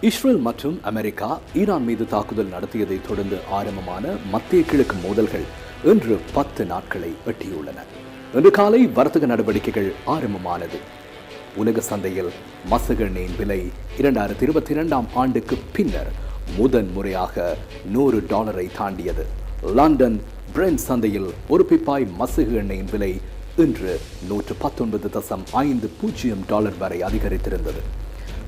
Israel மற்றும் America Iran மீது தாக்குதல் நடத்தியதை தொடர்ந்து ஆரம்பமான மத்திய கிழக்கு மோதல்கள் இன்று 10 நாட்களை எட்டியுள்ளன. இன்று காலை வர்த்தக நடவடிக்கைகள் ஆரம்பமானது. உலக சந்தையில் மசகு எண்ணெயின் விலை 2022ஆம் ஆண்டுக்கு பின்னர் முதன் முறையாக $100 தாண்டியது. லண்டன் பிரெண்ட் சந்தையில் ஒரு பிப்பாய் மசகு எண்ணெயின் விலை இன்று $119.50 வரை அதிகரித்திருந்தது.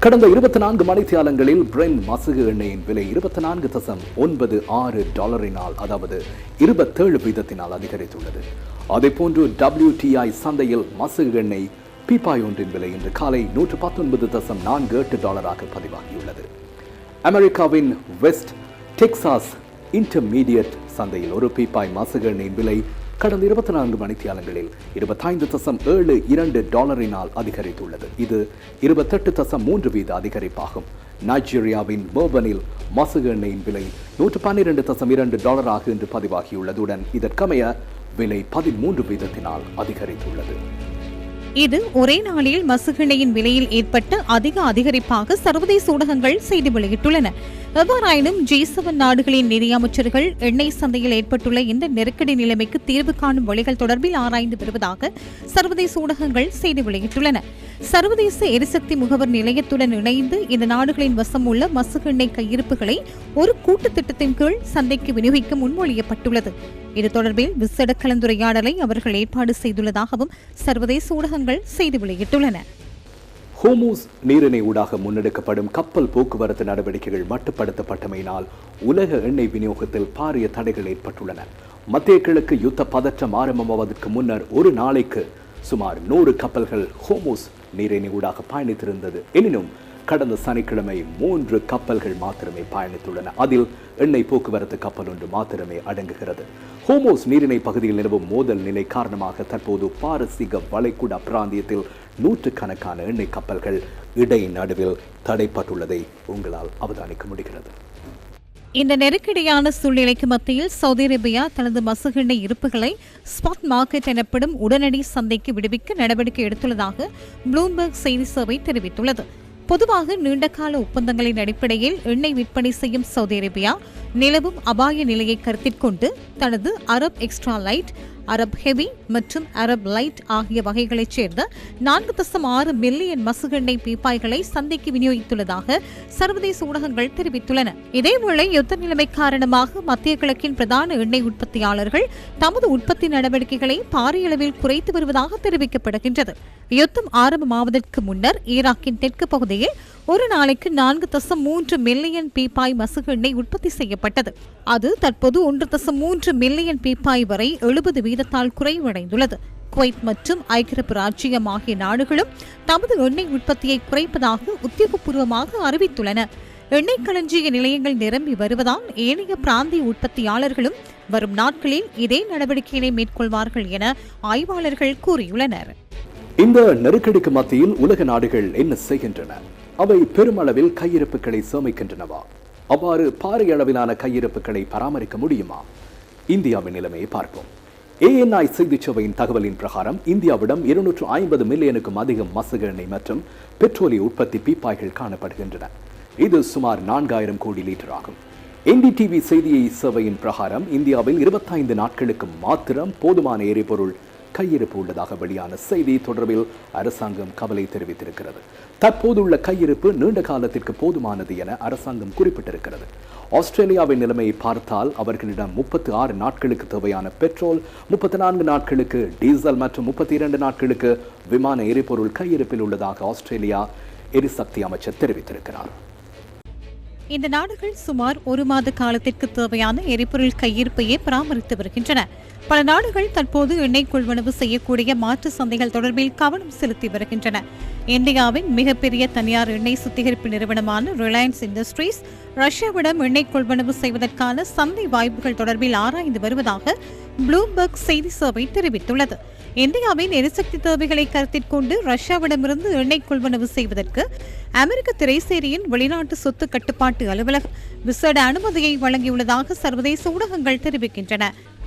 கடந்த 24 மணித்தியாலங்களில் பிரெண்ட் மசகு எண்ணெயின் விலை $24.96 அதாவது 27% அதிகரித்துள்ளது. அதேபோன்று WTI சந்தையில் மசகு எண்ணெய் பீப்பாய் ஒன்றின் விலை இன்று காலை $119.48 பதிவாகியுள்ளது. அமெரிக்காவின் வெஸ்ட் டெக்சாஸ் இன்டர்மீடியட் சந்தையில் ஒரு பீப்பாய் மசகு எண்ணெயின் விலை கடந்த 24 மணித்தியாலங்களில் $25.72 அதிகரித்துள்ளது. இது 28.3% அதிகரிப்பாகும். நைஜீரியாவின் மோர்பனில் மசகு எண்ணெயின் விலை $112.2 என்று பதிவாகியுள்ளதுடன் இதற்கமைய விலை 13% அதிகரித்துள்ளது. இது ஒரே நாளில் மசகெண்ணெயின் விலையில் ஏற்பட்ட அதிகரிப்பாக சர்வதேச ஊடகங்கள் செய்தி வெளியிட்டுள்ளன. எவ்வாறாயினும் G7 நாடுகளின் நிதியமைச்சர்கள் எண்ணெய் சந்தையில் ஏற்பட்டுள்ள இந்த நெருக்கடி நிலைமைக்கு தீர்வு காணும் வழிகள் தொடர்பில் ஆராய்ந்து வருவதாக சர்வதேச ஊடகங்கள் செய்தி வெளியிட்டுள்ளன. சர்வதேச எரிசக்தி முகவர் நிலையத்துடன் இணைந்து இந்த நாடுகளின் வசம் உள்ள மசகெண்ணெய் கையிருப்புகளை ஒரு கூட்டு திட்டத்தின் கீழ் சந்தைக்கு விநியோகிக்க முன்மொழியப்பட்டுள்ளது. இது தொடர்பில் விசேட கலந்துரையாடலை அவர்கள் ஏற்பாடு செய்துள்ளதாகவும் சர்வதேச ஊடகங்கள் செய்தி வெளியிட்டுள்ளன. ஹோமூஸ் நீரிணை ஊடாக முன்னெடுக்கப்படும் கப்பல் போக்குவரத்து நடவடிக்கைகள் மட்டுப்படுத்தப்பட்டமையினால் உலக எண்ணெய் விநியோகத்தில் பாரிய தடைகள் ஏற்பட்டுள்ளன. மத்திய கிழக்கு யுத்த பதற்றம் ஆரம்பமாவதற்கு முன்னர் ஒரு நாளைக்கு சுமார் 100 கப்பல்கள் ஹோமூஸ் நீரிணை ஊடாக பயணித்திருந்தது. எனினும் கடந்த சனிக்கிழமை 3 கப்பல்கள் மாத்திரமே பயணித்துள்ளன. அதில் எண்ணெய் போக்குவரத்து கப்பல் ஒன்று மாத்திரமே அடங்குகிறது. ஹோமோஸ் நீரிணை பகுதியில் நிலவும் மோதல் நிலை காரணமாக தற்போது பாரசீக வளைகுடா பிராந்தியத்தில் நூற்றுக்கணக்கான எண்ணெய் கப்பல்கள் இடை நடுவில் தடைப்பட்டுள்ளதை உங்களால் அவதானிக்க முடிகிறது. இந்த நெருக்கடியான சூழ்நிலைக்கு மத்தியில் சவுதி அரேபியா தனது மசகெண்ணெய் இருப்புகளை ஸ்பாட் மார்க்கெட் எனப்படும் உடனடி சந்தைக்கு விடுவிக்க நடவடிக்கை எடுத்துள்ளதாக ப்ளூம்பர்க் செய்தி சேவை தெரிவித்துள்ளது. பொதுவாக நீண்டகால ஒப்பந்தங்களின் அடிப்படையில் எண்ணெய் விற்பனை செய்யும் சவுதி அரேபியா நிலவும் அபாய நிலையை கருத்தில் கொண்டு தனது Arab extra light, Arab heavy மற்றும் அரப் லைட் ஆகிய வகைகளைச் சேர்ந்த 4.6 மில்லியன் மசகெண்ணெய் பீப்பாய்களை சந்தைக்கு விநியோகித்துள்ளதாக சர்வதேச ஊடகங்கள் தெரிவித்துள்ளன. இதேவேளை யுத்த நிலைமை காரணமாக மத்திய கிழக்கின் பிரதான எண்ணெய் உற்பத்தியாளர்கள் தமது உற்பத்தி நடவடிக்கைகளை பாரிய அளவில் குறைத்து வருவதாக தெரிவிக்கப்படுகின்றது. யுத்தம் ஆரம்பமாவதற்கு முன்னர் ஈராக்கின் தெற்கு பகுதியில் ஒரு நாளைக்கு 4.3 மில்லியன் பீப்பாய் மசகு எண்ணெய் உற்பத்தி செய்யப்பட்டது. அது தற்போது 1.3 மில்லியன் பீப்பாய் வரை 70% குறைவடைந்துள்ளது. குவைத் மற்றும் ஐக்கிய அரபு ராச்சியம் ஆகிய நாடுகளும் தமது எண்ணெய் உற்பத்தியை குறைப்பதாக உத்தியோகபூர்வமாக அறிவித்துள்ளன. எண்ணெய் களஞ்சிய நிலையங்கள் நிரம்பி வருவதால் ஏனைய பிராந்திய உற்பத்தியாளர்களும் வரும் நாட்களில் இதே நடவடிக்கைகளை மேற்கொள்வார்கள் என ஆய்வாளர்கள் கூறியுள்ளனர். இந்த நெருக்கடிக்கு மத்தியில் உலக நாடுகள் என்ன செய்கின்றன? அவை பெருமளவில் கையிருப்புகளை சேமிக்கின்றனவா? அவ்வாறு பாரிய அளவிலான கையிருப்புகளை பராமரிக்க முடியுமா? இந்தியாவின் நிலைமையை பார்ப்போம். ANI செய்திச் சேவையின் தகவலின் பிரகாரம் இந்தியாவிடம் 250 மில்லியனுக்கும் அதிகம் மசகு எண்ணெய் மற்றும் பெட்ரோலிய உற்பத்தி பீப்பாய்கள் காணப்படுகின்றன. இது சுமார் 4000 கோடி லிட்டர் ஆகும். NDTV செய்தியை சேவையின் பிரகாரம் இந்தியாவில் 25 நாட்களுக்கு மாத்திரம் போதுமான எரிபொருள் கையிருப்பு உள்ளதாக வெளியான செய்தி தொடர்பில் அரசாங்கம் கவலை தெரிவித்திருக்கிறது. தற்போதுள்ள கையிருப்பு நீண்ட காலத்திற்கு போதுமானது என அரசாங்கம் குறிப்பிட்டிருக்கிறது. ஆஸ்திரேலியாவின் நிலைமையை பார்த்தால் அவர்களிடம் 36 நாட்களுக்கு தேவையான பெட்ரோல், 34 நாட்களுக்கு டீசல் மற்றும் 32 நாட்களுக்கு விமான எரிபொருள் கையிருப்பில் உள்ளதாக ஆஸ்திரேலியா எரிசக்தி அமைச்சர் தெரிவித்திருக்கிறார். இந்த நாடுகள் சுமார் 1 மாத காலத்திற்கு தேவையான எரிபொருள் கையிருப்பையே பராமரித்து வருகின்றன. பல நாடுகள் தற்போது எண்ணெய் கொள்வனவு செய்யக்கூடிய மாற்று சந்தைகள் தொடர்பில் கவனம் செலுத்தி வருகின்றன. இந்தியாவின் மிகப்பெரிய தனியார் எண்ணெய் சுத்திகரிப்பு நிறுவனமான ரிலையன்ஸ் இண்டஸ்ட்ரீஸ் ரஷ்யாவிடம் எண்ணெய் கொள்வனவு செய்வதற்கான சந்தை வாய்ப்புகள் தொடர்பில் ஆராய்ந்து வருவதாக ப்ளூம்பர்க் செய்தி சேவை தெரிவித்துள்ளது. இந்தியாவின் எரிசக்தி தேவைகளை கருத்தில் கொண்டு ரஷ்யாவிடமிருந்து எண்ணெய் கொள்வனவு செய்வதற்கு அமெரிக்க திரைசேரியின் வெளிநாட்டு சொத்து கட்டுப்பாட்டு அலுவலகம் விசேட அனுமதியை வழங்கியுள்ளதாக சர்வதேச ஊடகங்கள் தெரிவிக்கின்றன.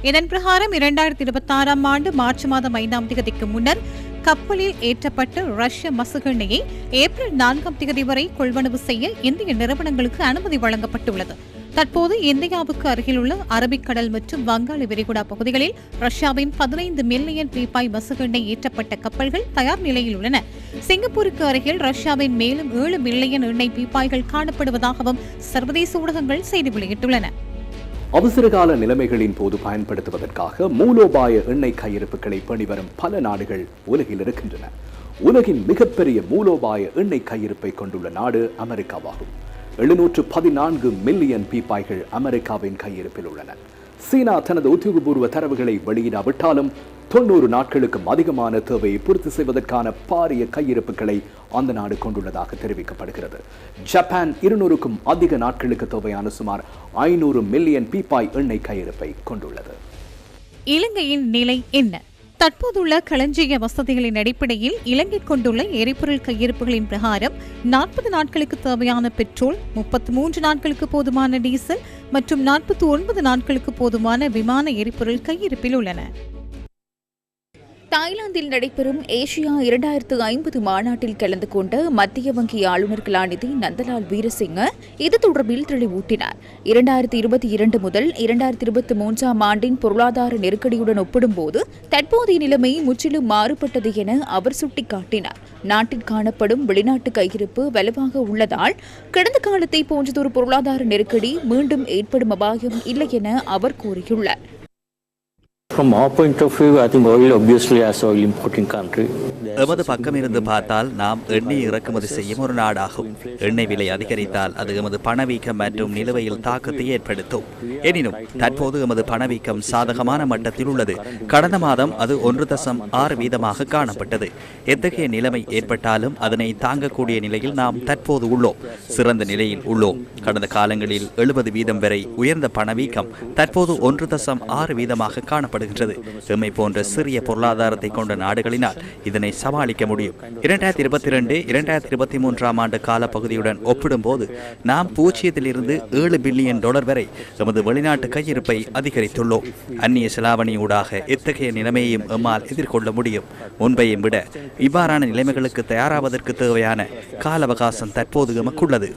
இதன் பிரகாரம் 2026ஆம் ஆண்டு மார்ச் மாதம் 5ஆம் தேதிக்கு முன்னர் கப்பலில் ஏற்றப்பட்ட ரஷ்ய மசகு எண்ணெயை ஏப்ரல் 4ஆம் தேதி வரை கொள்வனவு செய்ய இந்திய நிறுவனங்களுக்கு அனுமதி வழங்கப்பட்டுள்ளது. தற்போது இந்தியாவுக்கு அருகிலுள்ள அரபிக்கடல் மற்றும் வங்காள விரிகுடா பகுதிகளில் ரஷ்யாவின் 15 மில்லியன் பீப்பாய் மசகு எண்ணெய் ஏற்றப்பட்ட கப்பல்கள் தயார் நிலையில் உள்ளன. சிங்கப்பூருக்கு அருகில் ரஷ்யாவின் மேலும் 7 மில்லியன் எண்ணெய் பீப்பாய்கள் காணப்படுவதாகவும் சர்வதேச ஊடகங்கள் செய்தி வெளியிட்டுள்ளன. அவசரகால நிலைமைகளின் போது பயன்படுத்துவதற்காக மூலோபாய எண்ணெய் கையிருப்புகளை பேணிவரும் பல நாடுகள் உலகில் இருக்கின்றன. உலகின் மிகப்பெரிய மூலோபாய எண்ணெய் கையிருப்பை கொண்டுள்ள நாடு அமெரிக்காவாகும். 714 மில்லியன் பீப்பாய்கள் அமெரிக்காவின் கையிருப்பில் உள்ளன. சீனா தனது உத்தியோகபூர்வ தரவுகளை வெளியிடாவிட்டாலும் 90 நாட்களுக்கும் அதிகமான தேவையை பூர்த்தி செய்வதற்கான பாரிய கையிருப்புகளை அந்த நாடு கொண்டுள்ளதாக தெரிவிக்கப்படுகிறது. ஜப்பான் 200க்கும் அதிக நாட்களுக்கு தேவையான சுமார் 500 மில்லியன் பீப்பாய் எண்ணெய் கையிருப்பை கொண்டுள்ளது. இலங்கையின் நிலை என்ன? தற்போதுள்ள களஞ்சிய வசதிகளின் அடிப்படையில் இலங்கை கொண்டுள்ள எரிபொருள் கையிருப்புகளின் பிரகாரம் 40 நாட்களுக்கு தேவையான பெட்ரோல், 33 நாட்களுக்கு போதுமான டீசல் மற்றும் 49 நாட்களுக்கு போதுமான விமான எரிபொருள் கையிருப்பில் உள்ளன. தாய்லாந்தில் நடைபெறும் ஏசியா 2050 மாநாட்டில் கலந்து கொண்ட மத்திய வங்கி ஆளுநர் கலாநிதி நந்தலால் வீரசிங்க இது தொடர்பில் தெளிவூட்டினார். 2022 முதல் 2023 ஆண்டின் பொருளாதார நெருக்கடியுடன் ஒப்பிடும்போது தற்போதைய நிலைமை முற்றிலும் மாறுபட்டது என அவர் சுட்டிக்காட்டினார். நாட்டில் காணப்படும் வெளிநாட்டு கையிருப்பு வலுவாக உள்ளதால் கடந்த காலத்தை போன்றதொரு பொருளாதார நெருக்கடி மீண்டும் ஏற்படும் அபாயம் இல்லை என அவர் கூறியுள்ளார். From our point of view, I think oil obviously as oil importing country. எமது பக்கம் இருந்து பார்த்தால் நாம் எண்ணெய் இறக்குமதி செய்யும் ஒரு நாடாகும். எண்ணெய் விலை அதிகரித்தால் அது எமது பணவீக்கம் மற்றும் நிலுவையில் தாக்கத்தை ஏற்படுத்தும். எனினும் தற்போது எமது பணவீக்கம் சாதகமான மட்டத்தில் உள்ளது. கடந்த மாதம் அது 1.6% காணப்பட்டது. எத்தகைய நிலைமை ஏற்பட்டாலும் அதனை தாங்கக்கூடிய நிலையில் நாம் தற்போது உள்ளோம். சிறந்த நிலையில் உள்ளோம். கடந்த காலங்களில் 70% வரை உயர்ந்த பணவீக்கம் தற்போது 1.6% காணப்படுகின்றது. எம்மை போன்ற சிறிய பொருளாதாரத்தை கொண்ட நாடுகளினால் இதனை சமாளிக்க முடியும். 2022-2023 ஆண்டு காலப்பகுதியுடன் ஒப்பிடும்போது நாம் 0 to 7 பில்லியன் டாலர் வரை எமது வெளிநாட்டு கையிருப்பை அதிகரித்துள்ளோம். அந்நிய செலாவணியூடாக எத்தகைய நிலைமையையும் எம்மால் எதிர்கொள்ள முடியும். முன்பையும் விட இவ்வாறான நிலைமைகளுக்கு தயாராவதற்கு தேவையான கால அவகாசம் தற்போது எமக்குள்ளது.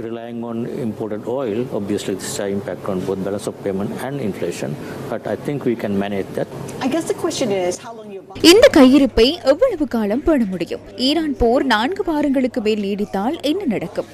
Relying on imported oil, obviously this has impact on both balance of payment and inflation, but I think we can manage that. I guess the question is how long you இந்த கையிருப்பை எவ்வளவு காலம் பேண முடியும்? ஈரான் போர் 4 வாரங்களுக்கு மேல் நீடித்தால் என்ன நடக்கும்?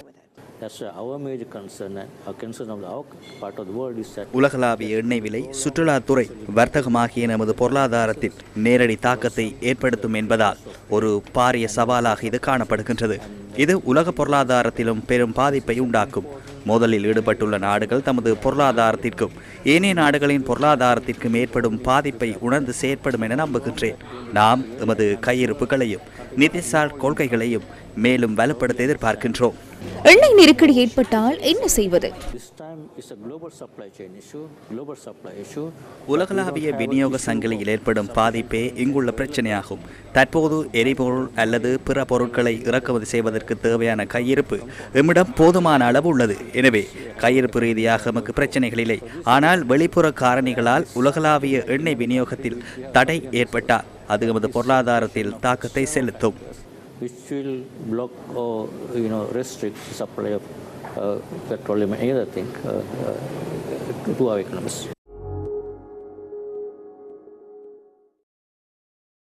That's our major concern. Our concern of our part of the world is that உலகளாவிய எண்ணெய் விலை, சுற்றுலாத்துறை, வர்த்தகமாகிய நமது பொருளாதாரத்தில் நேரடி தாக்கத்தை ஏற்படுத்தும் என்பதால் ஒரு பாரிய சவாலாக இது காணப்படுகின்றது. இது உலக பொருளாதாரத்திலும் பெரும் பாதிப்பை உண்டாக்கும். மோதலில் ஈடுபட்டுள்ள நாடுகள் தமது பொருளாதாரத்திற்கும் ஏனைய நாடுகளின் பொருளாதாரத்திற்கும் ஏற்படும் பாதிப்பை உணர்ந்து செயற்படும் என நம்புகின்றேன். நாம் எமது கையிருப்புகளையும் நிதிசார் கொள்கைகளையும் மேலும் வலுப்படுத்த எதிர்பார்க்கின்றோம். எண்ணெய் நெருக்கடி ஏற்பட்டால் என்ன செய்வது? உலகளாவிய விநியோக சங்கிலியில் ஏற்படும் பாதிப்பே இங்குள்ள பிரச்சனையாகும். தற்போது எரிபொருள் அல்லது பிற பொருட்களை இறக்குமதி செய்வதற்கு தேவையான கையிருப்பு எம்மிடம் போதுமான அளவு உள்ளது. எனவே கையிருப்பு ரீதியாக நமக்கு பிரச்சனைகள் இல்லை. ஆனால் வெளிப்புற காரணிகளால் உலகளாவிய எண்ணெய் விநியோகத்தில் தடை ஏற்பட்டால் அது நமது பொருளாதாரத்தில் தாக்கத்தை செலுத்தும். which will block or restrict the supply of petroleum and any other thing to our economies.